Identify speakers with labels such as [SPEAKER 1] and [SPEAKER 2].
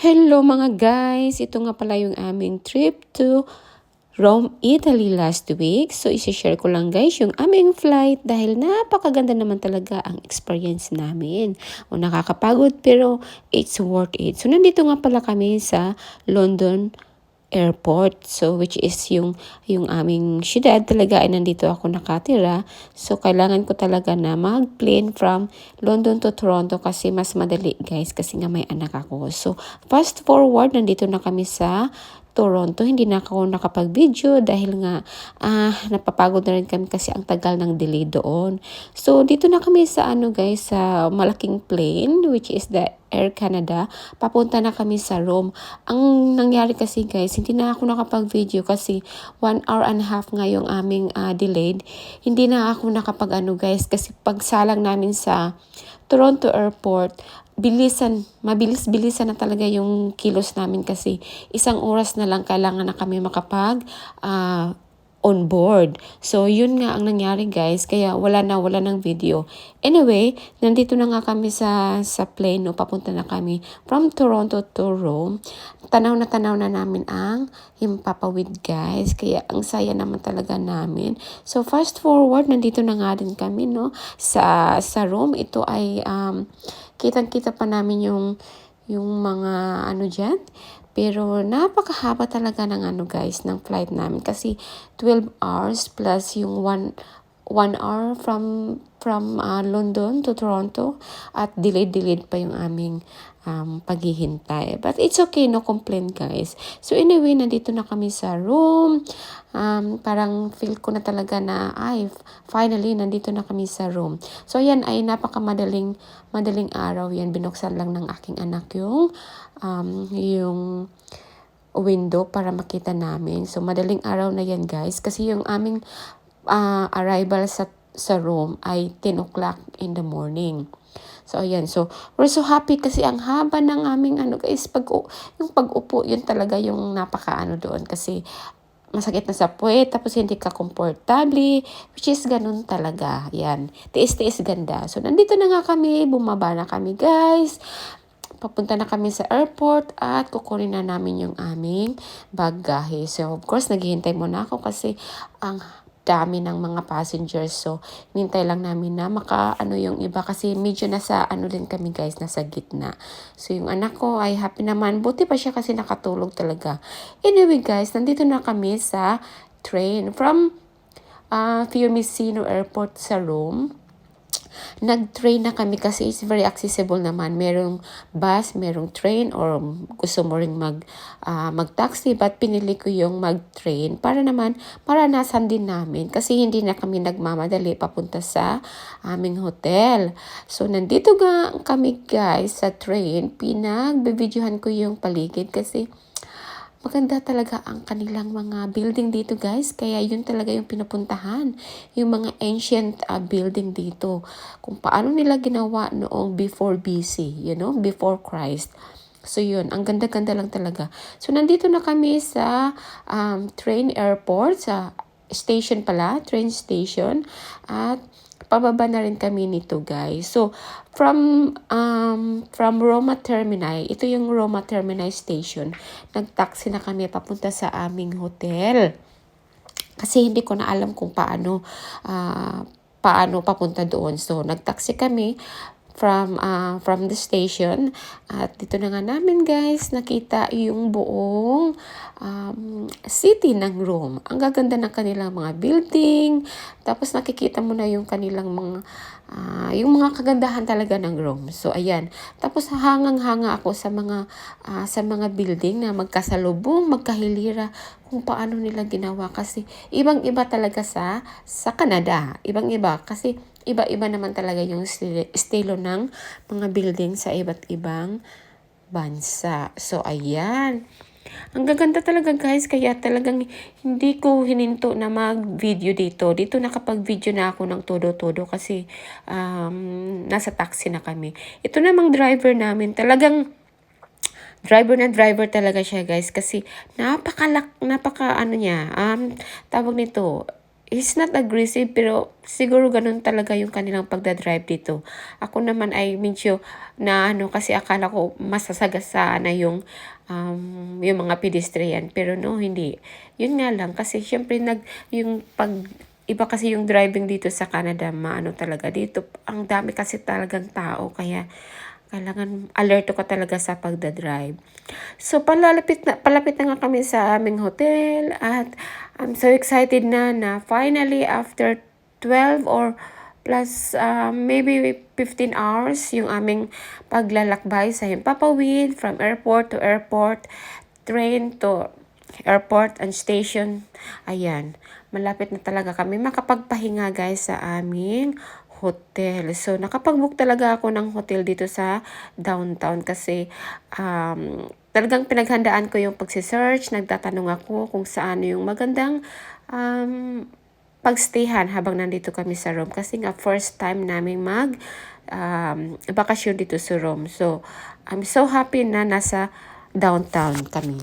[SPEAKER 1] Hello mga guys! Ito nga pala yung aming trip to Rome, Italy last week. So, isi-share ko lang guys yung aming flight dahil napakaganda naman talaga ang experience namin. O nakakapagod pero it's worth it. So, nandito nga pala kami sa London Airport. So, which is yung aming syudad talaga ay nandito ako nakatira. So, kailangan ko talaga na mag-plane from London to Toronto kasi mas madali guys kasi nga may anak ako. So, fast forward, nandito na kami sa Toronto. Hindi na ako nakapag-video dahil nga napapagod na rin kami kasi ang tagal ng delay doon. So, dito na kami sa guys, sa malaking plane which is the Air Canada. Papunta na kami sa Rome. Ang nangyari kasi guys, hindi na ako nakapag-video kasi 1 hour and a half nga yung aming delayed. Hindi na ako nakapag guys kasi pagsalang namin sa Toronto Airport, mabilis-bilisan na talaga yung kilos namin kasi 1 oras na lang kailangan na kami makapag on board. So, yun nga ang nangyari guys. Kaya wala ng video. Anyway, nandito na nga kami sa plane. No? Papunta na kami from Toronto to Rome. Tanaw na namin ang Himpapawid guys. Kaya ang saya naman talaga namin. So, fast forward, nandito na nga din kami no? sa Rome. Ito ay kitang-kita pa namin yung mga dyan. Pero napakahaba talaga ng guys, ng flight namin. Kasi 12 hours plus yung 1 hour from London to Toronto. At delayed pa yung aming paghihintay. But it's okay, no complaint guys. So anyway, nandito na kami sa room. Parang feel ko na talaga na, finally, nandito na kami sa room. So yan ay madaling araw yan. Binuksan lang ng aking anak yung window para makita namin. So, madaling araw na yan guys. Kasi yung aming arrival sa room ay 10 o'clock in the morning. So, ayan. So, we're so happy kasi ang haba ng aming guys, yung pag-upo, yun talaga yung doon. Kasi masakit na sa puwet, tapos hindi ka komportable, which is ganun talaga. Yan. Tiis-tiis ganda. So, nandito na nga kami. Bumaba na kami guys. Papunta na kami sa airport at kukunin na namin yung aming bagahe. So, of course, naghihintay muna ako kasi ang dami ng mga passengers. So, hinintay lang namin na yung iba kasi medyo nasa din kami guys, nasa gitna. So, yung anak ko ay happy naman. Buti pa siya kasi nakatulog talaga. Anyway guys, nandito na kami sa train from Fiumicino Airport sa Rome. Nag-train na kami kasi it's very accessible naman. Merong bus, merong train, or gusto mo rin mag-taxi, but pinili ko yung mag-train para naman maranasan din namin kasi hindi na kami nagmamadali papunta sa aming hotel. So, nandito kami guys sa train. Pinagbibidyohan ko yung paligid kasi maganda talaga ang kanilang mga building dito guys. Kaya yun talaga yung pinupuntahan. Yung mga ancient building dito. Kung paano nila ginawa noong before BC. Before Christ. So yun, ang ganda-ganda lang talaga. So nandito na kami sa train airport. Sa station pala, train station. At pababa na rin kami nito guys. So from Roma Termini, ito yung Roma Termini station. Nag-taxi na kami papunta sa aming hotel. Kasi hindi ko na alam kung paano papunta doon. So nag-taxi kami from the station. At dito na nga namin guys, nakita yung buong city ng Rome. Ang gaganda ng kanilang mga building. Tapos nakikita mo na yung kanilang yung mga kagandahan talaga ng Rome. So ayan. Tapos hangang-hanga ako sa mga building na magkasalubong, magkahilira, kung paano nila ginawa kasi ibang-iba talaga sa Canada. Ibang-iba kasi iba-iba naman talaga yung estilo ng mga building sa iba't ibang bansa. So, ayan. Ang gaganda talaga guys, kaya talagang hindi ko hininto na mag-video dito. Dito nakapag-video na ako ng todo-todo kasi nasa taxi na kami. Ito namang driver namin, talagang driver talaga siya guys kasi napaka niya, tawag nito, he's not aggressive, pero siguro ganun talaga yung kanilang pagdadrive dito. Ako naman ay medyo na ano, kasi akala ko masasagasaan na yung mga pedestrian. Pero no, hindi. Yun nga lang, kasi syempre yung iba kasi yung driving dito sa Canada, maano talaga dito. Ang dami kasi talagang tao, kaya kailangan alerto ka talaga sa pagdadrive. So, palapit na nga kami sa aming hotel at I'm so excited na finally after 12 or plus maybe 15 hours yung aming paglalakbay sa Himpapawid from airport to airport, train to airport and station. Ayan, malapit na talaga kami makapagpahinga guys sa aming hotel. So, nakapag-book talaga ako ng hotel dito sa downtown kasi talagang pinaghandaan ko yung pagsisearch. Nagtatanong ako kung saan yung magandang pagstayhan habang nandito kami sa Rome. Kasi nga first time namin bakasyon dito sa Rome. So, I'm so happy na nasa downtown kami.